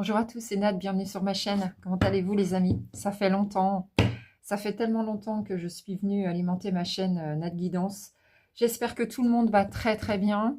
Bonjour à tous, c'est Nat, bienvenue sur ma chaîne. Comment allez-vous les amis? Ça fait longtemps, ça fait tellement longtemps que je suis venue alimenter ma chaîne Nat Guidance. J'espère que tout le monde va très très bien.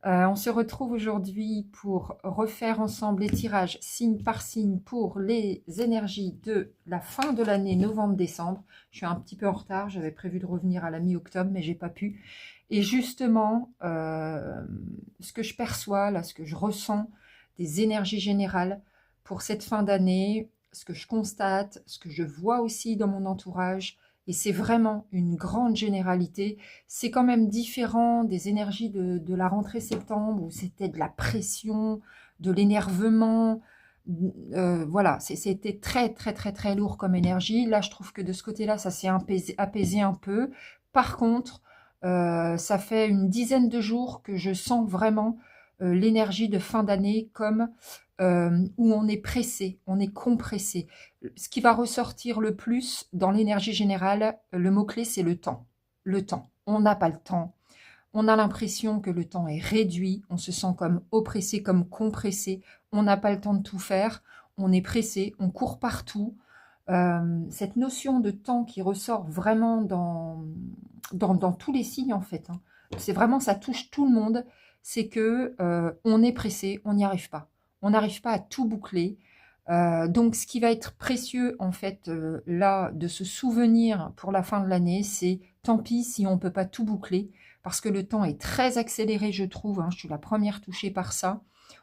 On se retrouve aujourd'hui pour refaire ensemble les tirages signe par signe pour les énergies de la fin de l'année novembre-décembre. Je suis un petit peu en retard, j'avais prévu de revenir à la mi-octobre mais j'ai pas pu. Et justement, ce que je perçois, là, ce que je ressens des énergies générales pour cette fin d'année, ce que je constate, ce que je vois aussi dans mon entourage, et c'est vraiment une grande généralité, c'est quand même différent des énergies de la rentrée septembre, où c'était de la pression, de l'énervement, voilà, c'était très très très très lourd comme énergie. Là, je trouve que de ce côté-là, ça s'est apaisé un peu. Par contre, ça fait une dizaine de jours que je sens vraiment l'énergie de fin d'année comme où on est pressé, on est compressé. Ce qui va ressortir le plus dans l'énergie générale, le mot-clé, c'est le temps. Le temps. On n'a pas le temps. On a l'impression que le temps est réduit. On se sent comme oppressé, comme compressé. On n'a pas le temps de tout faire. On est pressé, on court partout. Cette notion de temps qui ressort vraiment dans tous les signes en fait, hein. C'est vraiment, ça touche tout le monde, c'est que on est pressé, on n'y arrive pas. On n'arrive pas à tout boucler. Donc ce qui va être précieux en fait là de se souvenir pour la fin de l'année, c'est tant pis si on ne peut pas tout boucler, parce que le temps est très accéléré je trouve, hein, je suis la première touchée par ça.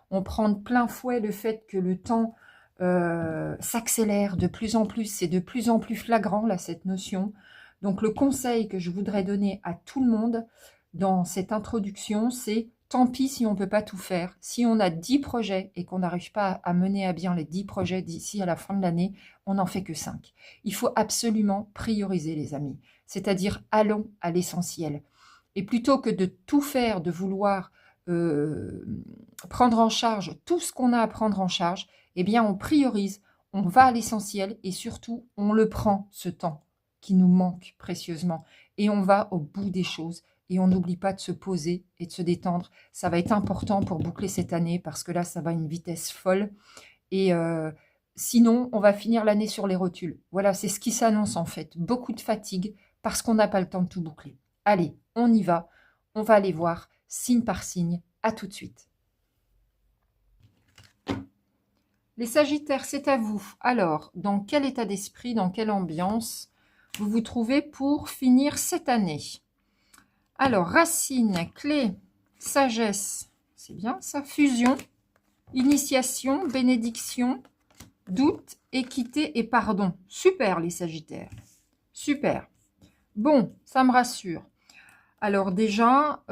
On prend de plein fouet le fait que le temps s'accélère de plus en plus, c'est de plus en plus flagrant là cette notion. Donc le conseil que je voudrais donner à tout le monde dans cette introduction, c'est tant pis si on ne peut pas tout faire. Si on a 10 projets et qu'on n'arrive pas à mener à bien les 10 projets d'ici à la fin de l'année, on n'en fait que 5. Il faut absolument prioriser les amis, c'est-à-dire allons à l'essentiel. Et plutôt que de tout faire, de vouloir prendre en charge tout ce qu'on a à prendre en charge, eh bien on priorise, on va à l'essentiel et surtout on le prend ce temps qui nous manque précieusement et on va au bout des choses et on n'oublie pas de se poser et de se détendre. Ça va être important pour boucler cette année parce que là ça va à une vitesse folle et sinon on va finir l'année sur les rotules. Voilà, c'est ce qui s'annonce en fait, beaucoup de fatigue parce qu'on n'a pas le temps de tout boucler. Allez, on y va, on va aller voir signe par signe, à tout de suite. Les Sagittaires, c'est à vous. Alors, dans quel état d'esprit, dans quelle ambiance vous vous trouvez pour finir cette année? Alors, racine, clé, sagesse, c'est bien ça, fusion, initiation, bénédiction, doute, équité et pardon. Super les Sagittaires, super. Bon, ça me rassure. Alors déjà,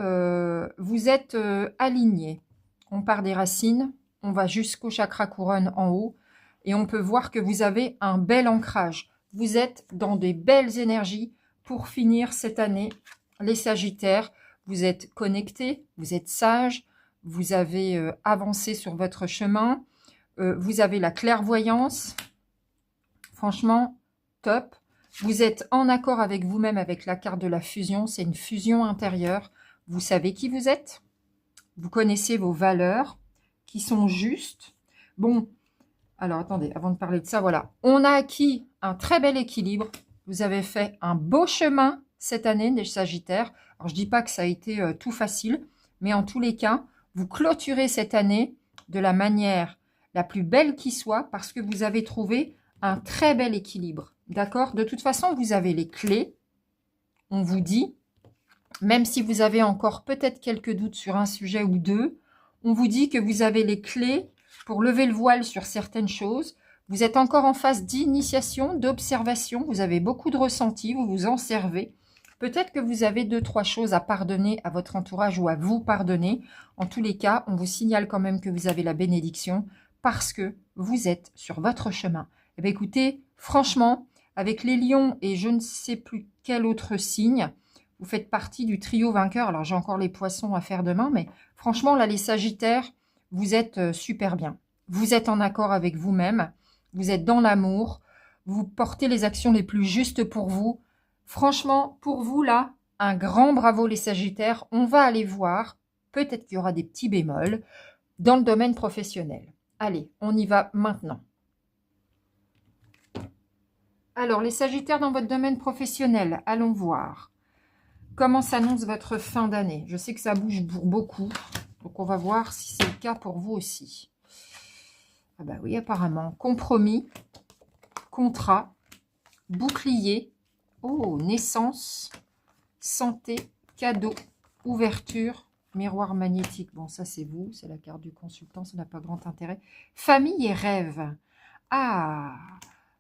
vous êtes alignés. On part des racines, on va jusqu'au chakra couronne en haut et on peut voir que vous avez un bel ancrage. Vous êtes dans des belles énergies pour finir cette année. Les Sagittaires, vous êtes connectés, vous êtes sages, vous avez avancé sur votre chemin, vous avez la clairvoyance. Franchement, top. Vous êtes en accord avec vous-même avec la carte de la fusion. C'est une fusion intérieure. Vous savez qui vous êtes. Vous connaissez vos valeurs qui sont justes. Bon, alors attendez, avant de parler de ça, voilà. On a acquis un très bel équilibre. Vous avez fait un beau chemin cette année, les Sagittaires. Alors, je ne dis pas que ça a été tout facile, mais en tous les cas, vous clôturez cette année de la manière la plus belle qui soit parce que vous avez trouvé un très bel équilibre. D'accord? De toute façon, vous avez les clés. On vous dit, même si vous avez encore peut-être quelques doutes sur un sujet ou deux, on vous dit que vous avez les clés pour lever le voile sur certaines choses. Vous êtes encore en phase d'initiation, d'observation. Vous avez beaucoup de ressentis, vous vous en servez. Peut-être que vous avez 2-3 choses à pardonner à votre entourage ou à vous pardonner. En tous les cas, on vous signale quand même que vous avez la bénédiction parce que vous êtes sur votre chemin. Eh bien, écoutez, franchement, avec les lions et je ne sais plus quel autre signe, vous faites partie du trio vainqueur. Alors, j'ai encore les poissons à faire demain, mais franchement, là, les Sagittaires, vous êtes super bien. Vous êtes en accord avec vous-même, vous êtes dans l'amour, vous portez les actions les plus justes pour vous. Franchement, pour vous, là, un grand bravo les Sagittaires. On va aller voir, peut-être qu'il y aura des petits bémols, dans le domaine professionnel. Allez, on y va maintenant. Alors, les Sagittaires dans votre domaine professionnel, allons voir. Comment s'annonce votre fin d'année? Je sais que ça bouge pour beaucoup, donc on va voir si c'est le cas pour vous aussi. Ah bah oui, apparemment. Compromis, contrat, bouclier, oh, naissance, santé, cadeau, ouverture, miroir magnétique. Bon, ça c'est vous, c'est la carte du consultant, ça n'a pas grand intérêt. Famille et rêve. Ah,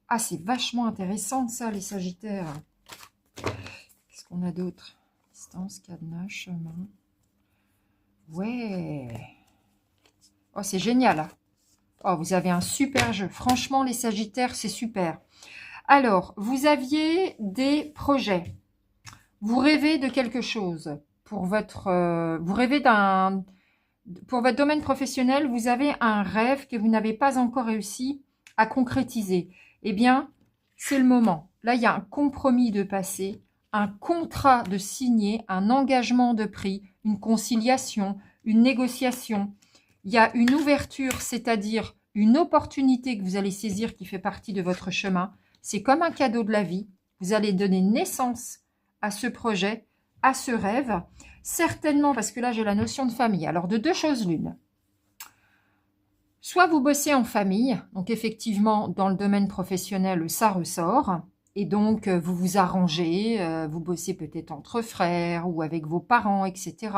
ah c'est vachement intéressant ça, les Sagittaires. Qu'est-ce qu'on a d'autre? Distance, cadenas, chemin. Ouais. Oh, c'est génial. Oh, vous avez un super jeu. Franchement, les Sagittaires, c'est super. Alors, vous aviez des projets. Vous rêvez de quelque chose. Pour votre, vous rêvez d'un... Pour votre domaine professionnel, vous avez un rêve que vous n'avez pas encore réussi à concrétiser. Eh bien, c'est le moment. Là, il y a un compromis de passer, un contrat de signer, un engagement de prix, une conciliation, une négociation. Il y a une ouverture, c'est-à-dire une opportunité que vous allez saisir qui fait partie de votre chemin. C'est comme un cadeau de la vie. Vous allez donner naissance à ce projet, à ce rêve. Certainement, parce que là, j'ai la notion de famille. Alors, de deux choses l'une. Soit vous bossez en famille, donc effectivement, dans le domaine professionnel, ça ressort. Et donc, vous vous arrangez, vous bossez peut-être entre frères ou avec vos parents, etc.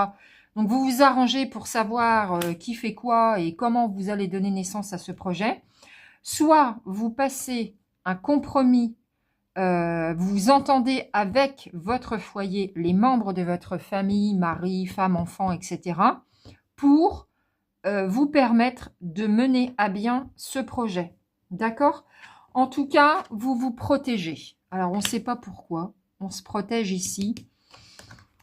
Donc, vous vous arrangez pour savoir qui fait quoi et comment vous allez donner naissance à ce projet. Soit vous passez un compromis, vous entendez avec votre foyer, les membres de votre famille, mari, femme, enfant, etc. pour vous permettre de mener à bien ce projet. D'accord? En tout cas, vous vous protégez. Alors, on ne sait pas pourquoi. On se protège ici.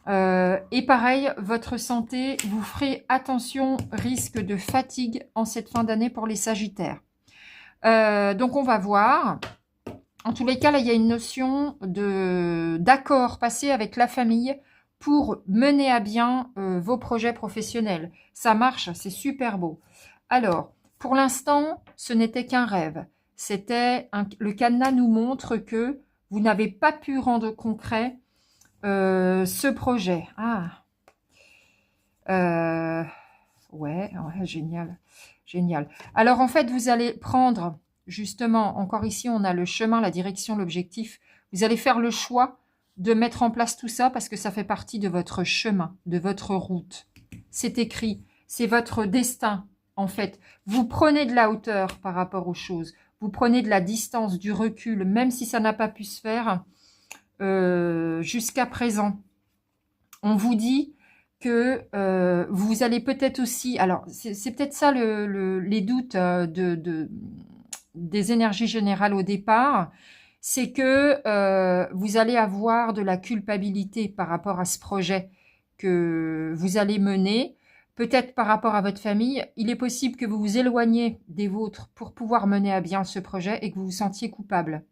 Et pareil, votre santé, vous ferez attention, risque de fatigue en cette fin d'année pour les Sagittaires. Donc, on va voir. En tous les cas, là, il y a une notion d'accord passé avec la famille pour mener à bien vos projets professionnels. Ça marche, c'est super beau. Alors, pour l'instant, ce n'était qu'un rêve. Le cadenas nous montre que vous n'avez pas pu rendre concret ce projet. Ah, ouais, génial, génial. Alors, en fait, vous allez prendre, justement, encore ici, on a le chemin, la direction, l'objectif. Vous allez faire le choix de mettre en place tout ça parce que ça fait partie de votre chemin, de votre route. C'est écrit, c'est votre destin, en fait. Vous prenez de la hauteur par rapport aux choses. Vous prenez de la distance, du recul, même si ça n'a pas pu se faire jusqu'à présent. On vous dit que vous allez peut-être aussi... Alors, c'est peut-être ça les doutes des énergies générales au départ, c'est que vous allez avoir de la culpabilité par rapport à ce projet que vous allez mener, peut-être par rapport à votre famille. Il est possible que vous vous éloigniez des vôtres pour pouvoir mener à bien ce projet et que vous vous sentiez coupable.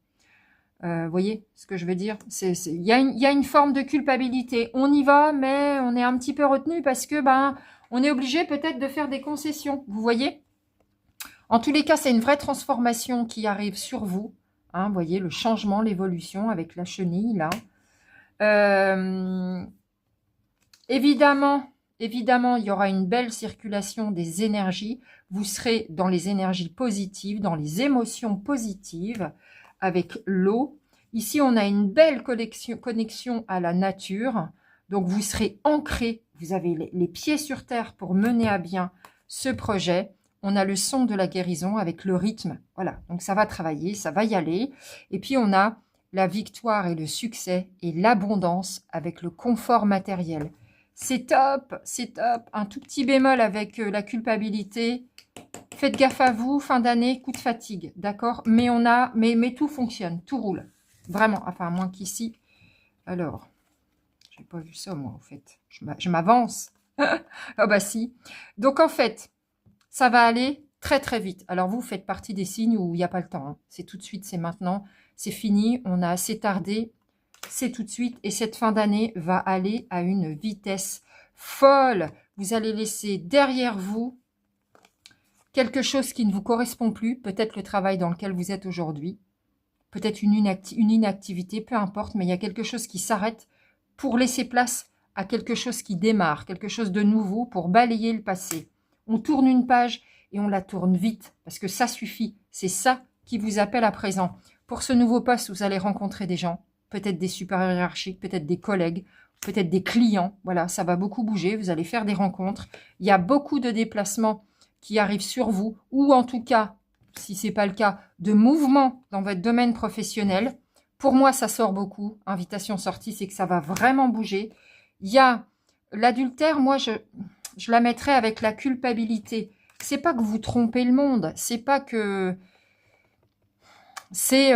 Voyez ce que je veux dire? Il y a une forme de culpabilité. On y va, mais on est un petit peu retenu parce que on est obligé peut-être de faire des concessions. Vous voyez? En tous les cas, c'est une vraie transformation qui arrive sur vous. Hein, vous voyez, le changement, l'évolution avec la chenille, là. Évidemment, il y aura une belle circulation des énergies. Vous serez dans les énergies positives, dans les émotions positives, avec l'eau. Ici, on a une belle connexion à la nature. Donc, vous serez ancré. Vous avez les pieds sur terre pour mener à bien ce projet. On a le son de la guérison avec le rythme. Voilà, donc ça va travailler, ça va y aller. Et puis, on a la victoire et le succès et l'abondance avec le confort matériel. C'est top, c'est top. Un tout petit bémol avec la culpabilité. Faites gaffe à vous, fin d'année, coup de fatigue, d'accord? Mais tout fonctionne, tout roule. Vraiment, enfin, à moins qu'ici. Alors, j'ai pas vu ça, moi, en fait. Je m'avance. Ah bah si. Donc, en fait... ça va aller très très vite. Alors vous faites partie des signes où il n'y a pas le temps. Hein. C'est tout de suite, c'est maintenant, c'est fini. On a assez tardé, c'est tout de suite. Et cette fin d'année va aller à une vitesse folle. Vous allez laisser derrière vous quelque chose qui ne vous correspond plus, peut-être le travail dans lequel vous êtes aujourd'hui, peut-être une inactivité, peu importe, mais il y a quelque chose qui s'arrête pour laisser place à quelque chose qui démarre, quelque chose de nouveau pour balayer le passé. On tourne une page et on la tourne vite parce que ça suffit. C'est ça qui vous appelle à présent. Pour ce nouveau poste, vous allez rencontrer des gens, peut-être des supérieurs hiérarchiques, peut-être des collègues, peut-être des clients. Voilà, ça va beaucoup bouger. Vous allez faire des rencontres. Il y a beaucoup de déplacements qui arrivent sur vous ou en tout cas, si ce n'est pas le cas, de mouvements dans votre domaine professionnel. Pour moi, ça sort beaucoup. Invitation sortie, c'est que ça va vraiment bouger. Il y a l'adultère, moi, je la mettrais avec la culpabilité. C'est pas que vous trompez le monde, c'est pas que... C'est...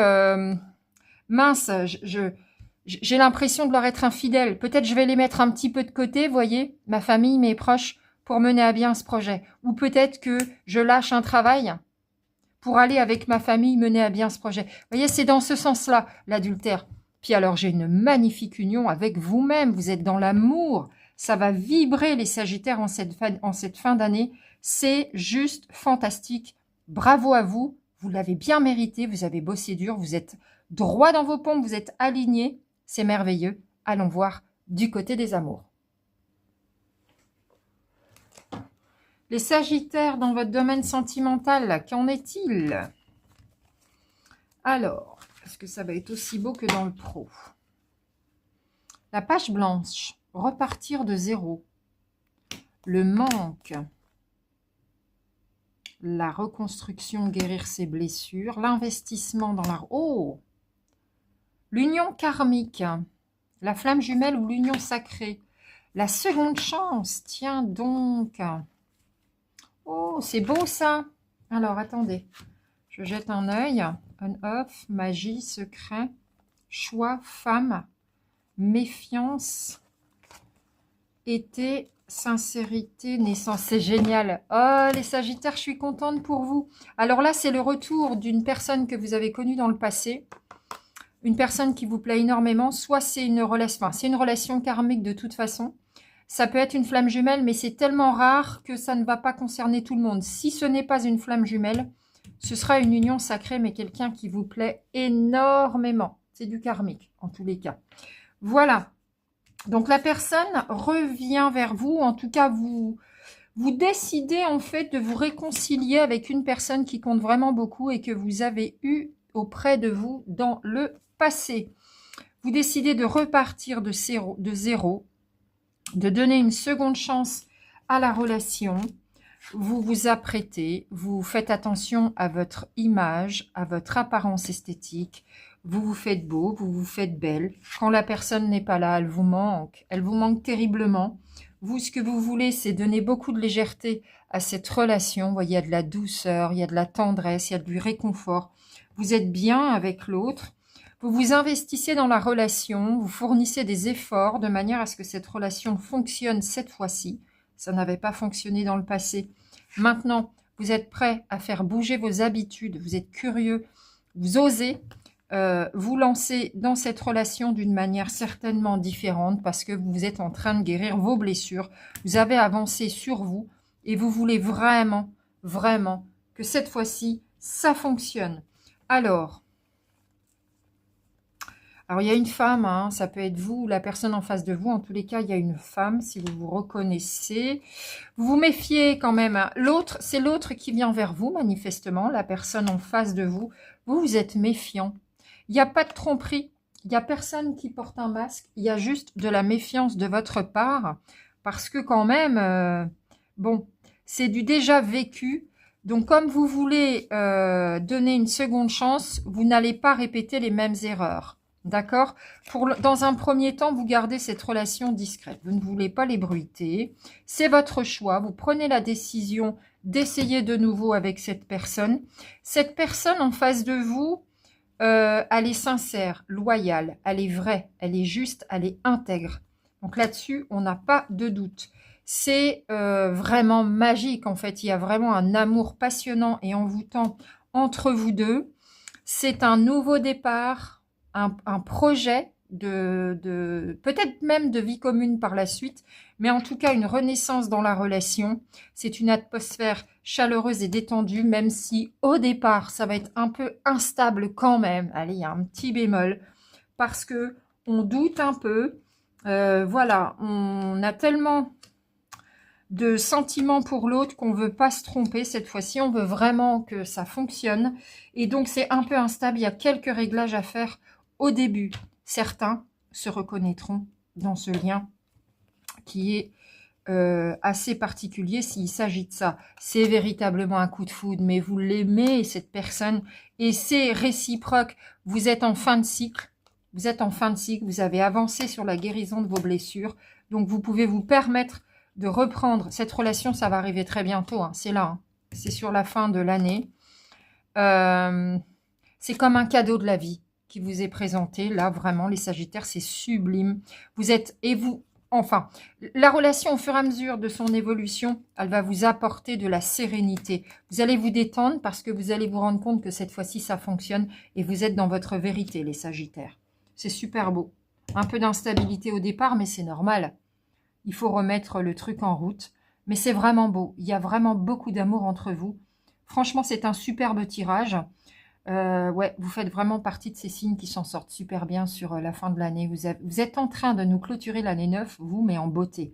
mince, j'ai l'impression de leur être infidèle. Peut-être je vais les mettre un petit peu de côté, voyez, ma famille, mes proches, pour mener à bien ce projet. Ou peut-être que je lâche un travail pour aller avec ma famille mener à bien ce projet. Vous voyez, c'est dans ce sens-là, l'adultère. Puis alors, j'ai une magnifique union avec vous-même. Vous êtes dans l'amour. Ça va vibrer les Sagittaires en cette fin d'année. C'est juste fantastique. Bravo à vous. Vous l'avez bien mérité. Vous avez bossé dur. Vous êtes droit dans vos pompes. Vous êtes alignés. C'est merveilleux. Allons voir du côté des amours. Les Sagittaires dans votre domaine sentimental, qu'en est-il? Alors, est-ce que ça va être aussi beau que dans le pro? La page blanche, repartir de zéro. Le manque. La reconstruction, guérir ses blessures. L'investissement dans la... Oh! L'union karmique. La flamme jumelle ou l'union sacrée. La seconde chance, tiens donc. Oh, c'est beau ça. Alors, attendez. Je jette un œil. On-off, magie, secret, choix, femme, méfiance, été, sincérité, naissance. C'est génial. Oh, les Sagittaires, je suis contente pour vous. Alors là, c'est le retour d'une personne que vous avez connue dans le passé. Une personne qui vous plaît énormément. Soit c'est une relation, enfin, c'est une relation karmique de toute façon. Ça peut être une flamme jumelle, mais c'est tellement rare que ça ne va pas concerner tout le monde. Si ce n'est pas une flamme jumelle, ce sera une union sacrée, mais quelqu'un qui vous plaît énormément. C'est du karmique, en tous les cas. Voilà. Donc, la personne revient vers vous. En tout cas, vous décidez, en fait, de vous réconcilier avec une personne qui compte vraiment beaucoup et que vous avez eu auprès de vous dans le passé. Vous décidez de repartir de zéro, de donner une seconde chance à la relation. Vous vous apprêtez, vous faites attention à votre image, à votre apparence esthétique, vous vous faites beau, vous vous faites belle. Quand la personne n'est pas là, elle vous manque terriblement. Vous, ce que vous voulez, c'est donner beaucoup de légèreté à cette relation. Vous voyez, il y a de la douceur, il y a de la tendresse, il y a du réconfort. Vous êtes bien avec l'autre. Vous vous investissez dans la relation, vous fournissez des efforts de manière à ce que cette relation fonctionne cette fois-ci. Ça n'avait pas fonctionné dans le passé. Maintenant, vous êtes prêt à faire bouger vos habitudes, vous êtes curieux, vous osez vous lancer dans cette relation d'une manière certainement différente parce que vous êtes en train de guérir vos blessures. Vous avez avancé sur vous et vous voulez vraiment, vraiment que cette fois-ci, ça fonctionne. Alors, il y a une femme, hein, ça peut être vous ou la personne en face de vous. En tous les cas, il y a une femme, si vous vous reconnaissez. Vous vous méfiez quand même. Hein. L'autre, c'est l'autre qui vient vers vous, manifestement. La personne en face de vous. Vous êtes méfiant. Il n'y a pas de tromperie. Il n'y a personne qui porte un masque. Il y a juste de la méfiance de votre part. Parce que quand même, bon, c'est du déjà vécu. Donc, comme vous voulez donner une seconde chance, vous n'allez pas répéter les mêmes erreurs. D'accord? Dans un premier temps, vous gardez cette relation discrète. Vous ne voulez pas l'ébruiter. C'est votre choix. Vous prenez la décision d'essayer de nouveau avec cette personne. Cette personne en face de vous, elle est sincère, loyale, elle est vraie, elle est juste, elle est intègre. Donc là-dessus, on n'a pas de doute. C'est vraiment magique en fait. Il y a vraiment un amour passionnant et envoûtant entre vous deux. C'est un nouveau départ. Un projet peut-être même de vie commune par la suite, mais en tout cas une renaissance dans la relation. C'est une atmosphère chaleureuse et détendue, même si au départ, ça va être un peu instable quand même. Allez, il y a un petit bémol, parce que on doute un peu. Voilà, on a tellement de sentiments pour l'autre qu'on veut pas se tromper. Cette fois-ci, on veut vraiment que ça fonctionne. Et donc, c'est un peu instable. Il y a quelques réglages à faire au début. Certains se reconnaîtront dans ce lien qui est assez particulier s'il s'agit de ça. C'est véritablement un coup de foudre, mais vous l'aimez, cette personne, et c'est réciproque. Vous êtes en fin de cycle. Vous êtes en fin de cycle. Vous avez avancé sur la guérison de vos blessures. Donc, vous pouvez vous permettre de reprendre cette relation. Ça va arriver très bientôt, hein, c'est là, hein. C'est sur la fin de l'année. C'est comme un cadeau de la vie qui vous est présenté. Là, vraiment, les Sagittaires, c'est sublime. Vous êtes, et vous, enfin, la relation, au fur et à mesure de son évolution, elle va vous apporter de la sérénité. Vous allez vous détendre parce que vous allez vous rendre compte que cette fois-ci, ça fonctionne et vous êtes dans votre vérité, les Sagittaires. C'est super beau. Un peu d'instabilité au départ, mais c'est normal. Il faut remettre le truc en route. Mais c'est vraiment beau. Il y a vraiment beaucoup d'amour entre vous. Franchement, c'est un superbe tirage. Ouais, vous faites vraiment partie de ces signes qui s'en sortent super bien sur la fin de l'année. Vous êtes en train de nous clôturer l'année 9, vous, mais en beauté.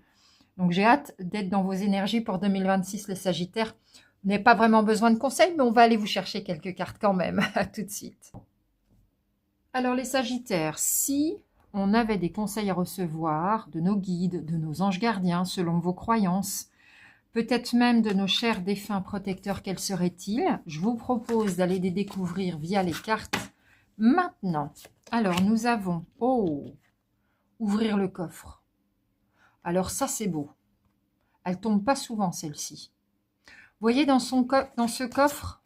Donc, j'ai hâte d'être dans vos énergies pour 2026, les Sagittaires. Vous n'avez pas vraiment besoin de conseils, mais on va aller vous chercher quelques cartes quand même. À tout de suite. Alors, les Sagittaires, si on avait des conseils à recevoir de nos guides, de nos anges gardiens, selon vos croyances, peut-être même de nos chers défunts protecteurs, quels seraient-ils? Je vous propose d'aller les découvrir via les cartes maintenant. Alors, nous avons... Oh! Ouvrir le coffre. Alors ça, c'est beau. Elle tombe pas souvent, celle-ci. Vous voyez, dans ce coffre,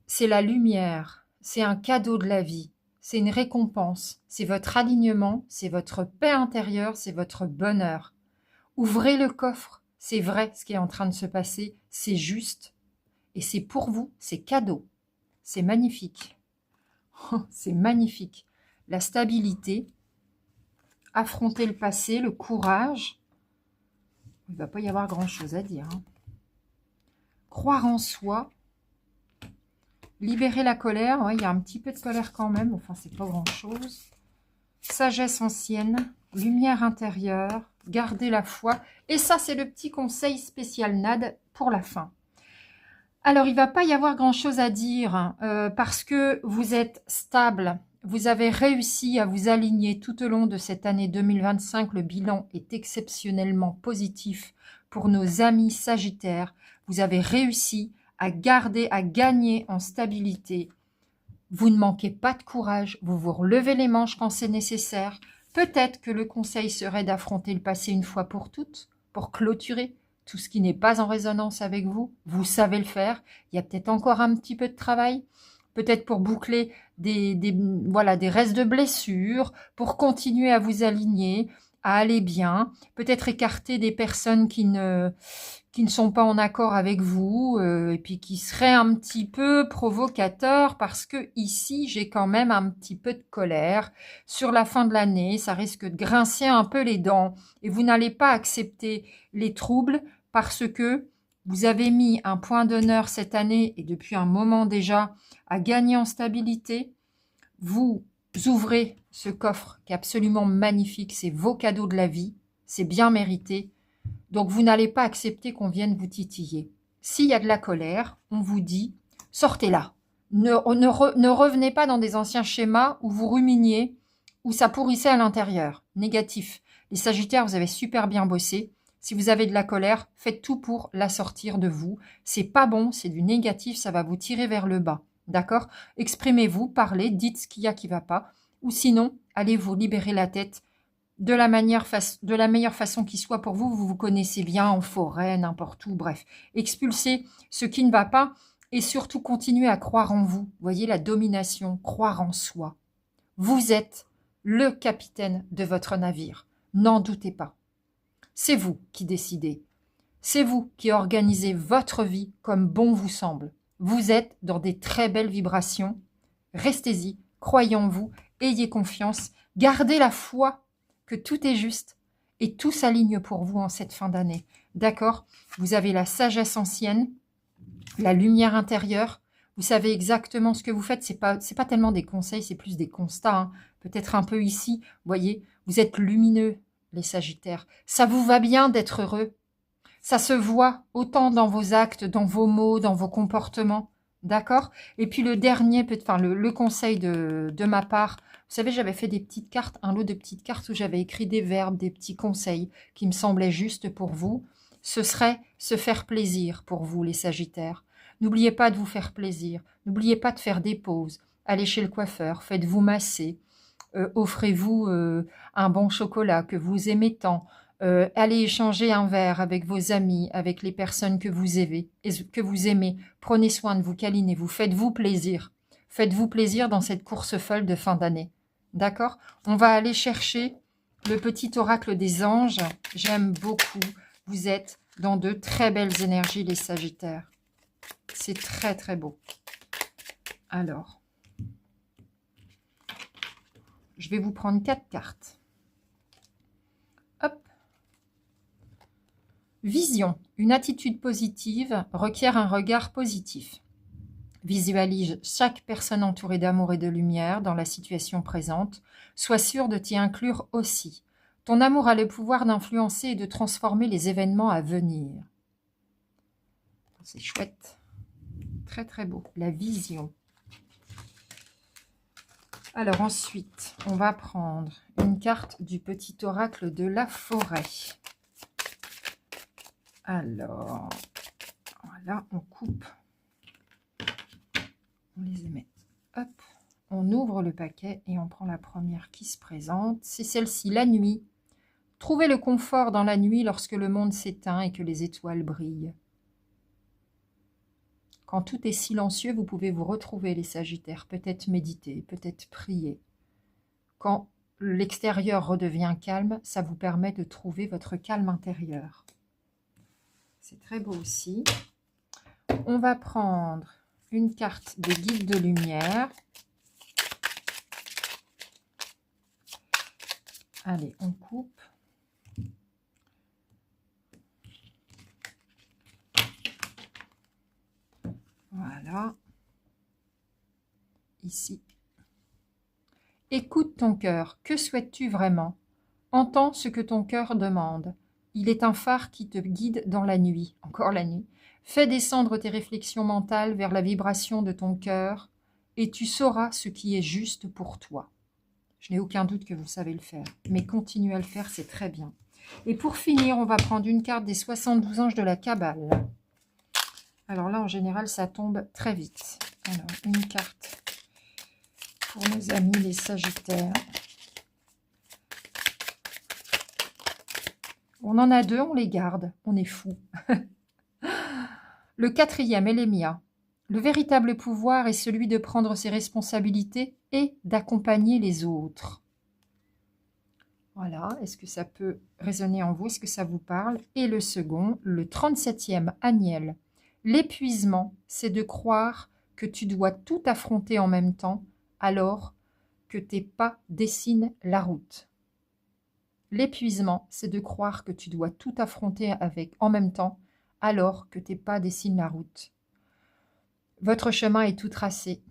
c'est la lumière. C'est un cadeau de la vie. C'est une récompense. C'est votre alignement. C'est votre paix intérieure. C'est votre bonheur. Ouvrez le coffre. C'est vrai ce qui est en train de se passer, c'est juste. Et c'est pour vous, c'est cadeau. C'est magnifique. C'est magnifique. La stabilité, affronter le passé, le courage. Il ne va pas y avoir grand-chose à dire, hein. Croire en soi. Libérer la colère. Ouais, il y a un petit peu de colère quand même. Enfin, c'est pas grand-chose. Sagesse ancienne. Lumière intérieure. Garder la foi. Et ça, c'est le petit conseil spécial NAD pour la fin. Alors, il ne va pas y avoir grand-chose à dire parce que vous êtes stable. Vous avez réussi à vous aligner tout au long de cette année 2025. Le bilan est exceptionnellement positif pour nos amis Sagittaires. Vous avez réussi à garder, à gagner en stabilité. Vous ne manquez pas de courage. Vous vous relevez les manches quand c'est nécessaire. Peut-être que le conseil serait d'affronter le passé une fois pour toutes, pour clôturer tout ce qui n'est pas en résonance avec vous. Vous savez le faire. Il y a peut-être encore un petit peu de travail. Peut-être pour boucler des restes de blessures, pour continuer à vous aligner, à aller bien. Peut-être écarter des personnes qui ne sont pas en accord avec vous et puis qui seraient un petit peu provocateurs parce que ici, j'ai quand même un petit peu de colère. Sur la fin de l'année, ça risque de grincer un peu les dents et vous n'allez pas accepter les troubles parce que vous avez mis un point d'honneur cette année et depuis un moment déjà à gagner en stabilité. Vous ouvrez ce coffre qui est absolument magnifique, c'est vos cadeaux de la vie, c'est bien mérité. Donc, vous n'allez pas accepter qu'on vienne vous titiller. S'il y a de la colère, on vous dit, sortez-la. Ne revenez pas dans des anciens schémas où vous ruminiez, où ça pourrissait à l'intérieur. Négatif. Les Sagittaires, vous avez super bien bossé. Si vous avez de la colère, faites tout pour la sortir de vous. C'est pas bon, c'est du négatif, ça va vous tirer vers le bas. D'accord? Exprimez-vous, parlez, dites ce qu'il y a qui ne va pas. Ou sinon, allez vous libérer la tête de la meilleure façon qui soit pour vous. Vous vous connaissez bien en forêt, n'importe où, bref. Expulsez ce qui ne va pas et surtout continuez à croire en vous. Vous voyez la domination, croire en soi. Vous êtes le capitaine de votre navire. N'en doutez pas. C'est vous qui décidez. C'est vous qui organisez votre vie comme bon vous semble. Vous êtes dans des très belles vibrations. Restez-y, croyez en vous, ayez confiance. Gardez la foi que tout est juste et tout s'aligne pour vous en cette fin d'année. D'accord? Vous avez la sagesse ancienne, la lumière intérieure. Vous savez exactement ce que vous faites. C'est pas tellement des conseils, c'est plus des constats. Hein. Peut-être un peu ici. Vous voyez, vous êtes lumineux, les Sagittaires. Ça vous va bien d'être heureux. Ça se voit autant dans vos actes, dans vos mots, dans vos comportements. D'accord? Et puis le dernier, enfin le conseil de ma part, vous savez, j'avais fait des petites cartes, un lot de petites cartes où j'avais écrit des verbes, des petits conseils qui me semblaient justes pour vous. Ce serait se faire plaisir pour vous, les Sagittaires. N'oubliez pas de vous faire plaisir. N'oubliez pas de faire des pauses. Allez chez le coiffeur, faites-vous masser. Offrez-vous un bon chocolat que vous aimez tant. Allez échanger un verre avec vos amis, avec les personnes que vous aimez. Prenez soin de vous, câlinez-vous, faites-vous plaisir. Faites-vous plaisir dans cette course folle de fin d'année. D'accord? On va aller chercher le petit oracle des anges. J'aime beaucoup. Vous êtes dans de très belles énergies, les Sagittaires. C'est très, très beau. Alors, je vais vous prendre 4 cartes. Hop. Vision. Une attitude positive requiert un regard positif. Visualise chaque personne entourée d'amour et de lumière dans la situation présente. Sois sûr de t'y inclure aussi. Ton amour a le pouvoir d'influencer et de transformer les événements à venir. C'est chouette. Très, très beau. La vision. Alors ensuite, on va prendre une carte du petit oracle de la forêt. Alors, voilà, on coupe. On les met. Hop, on ouvre le paquet et on prend la première qui se présente. C'est celle-ci, la nuit. Trouvez le confort dans la nuit lorsque le monde s'éteint et que les étoiles brillent. Quand tout est silencieux, vous pouvez vous retrouver, les Sagittaires. Peut-être méditer, peut-être prier. Quand l'extérieur redevient calme, ça vous permet de trouver votre calme intérieur. C'est très beau aussi. On va prendre une carte des guides de lumière. Allez, on coupe. Voilà. Ici. Écoute ton cœur. Que souhaites-tu vraiment? Entends ce que ton cœur demande. Il est un phare qui te guide dans la nuit. Encore la nuit. Fais descendre tes réflexions mentales vers la vibration de ton cœur et tu sauras ce qui est juste pour toi. Je n'ai aucun doute que vous savez le faire, mais continuez à le faire, c'est très bien. Et pour finir, on va prendre une carte des 72 anges de la Kabbale. Alors là, en général, ça tombe très vite. Alors, une carte pour nos amis les Sagittaires. On en a 2, on les garde. On est fous. Le 4e, Elémia. Le véritable pouvoir est celui de prendre ses responsabilités et d'accompagner les autres. Voilà, est-ce que ça peut résonner en vous? Est-ce que ça vous parle? Et le second, le 37e, Aniel. L'épuisement, c'est de croire que tu dois tout affronter en même temps alors que tes pas dessinent la route. L'épuisement, c'est de croire que tu dois tout affronter en même temps alors que tes pas dessinent la route. Votre chemin est tout tracé.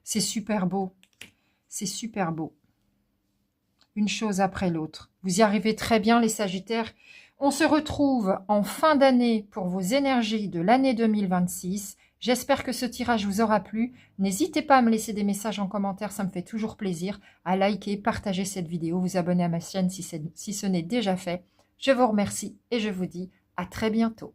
C'est super beau. C'est super beau. Une chose après l'autre. Vous y arrivez très bien, les Sagittaires. On se retrouve en fin d'année pour vos énergies de l'année 2026. J'espère que ce tirage vous aura plu. N'hésitez pas à me laisser des messages en commentaire, ça me fait toujours plaisir. À liker, partager cette vidéo, vous abonner à ma chaîne si ce n'est déjà fait. Je vous remercie et je vous dis à très bientôt.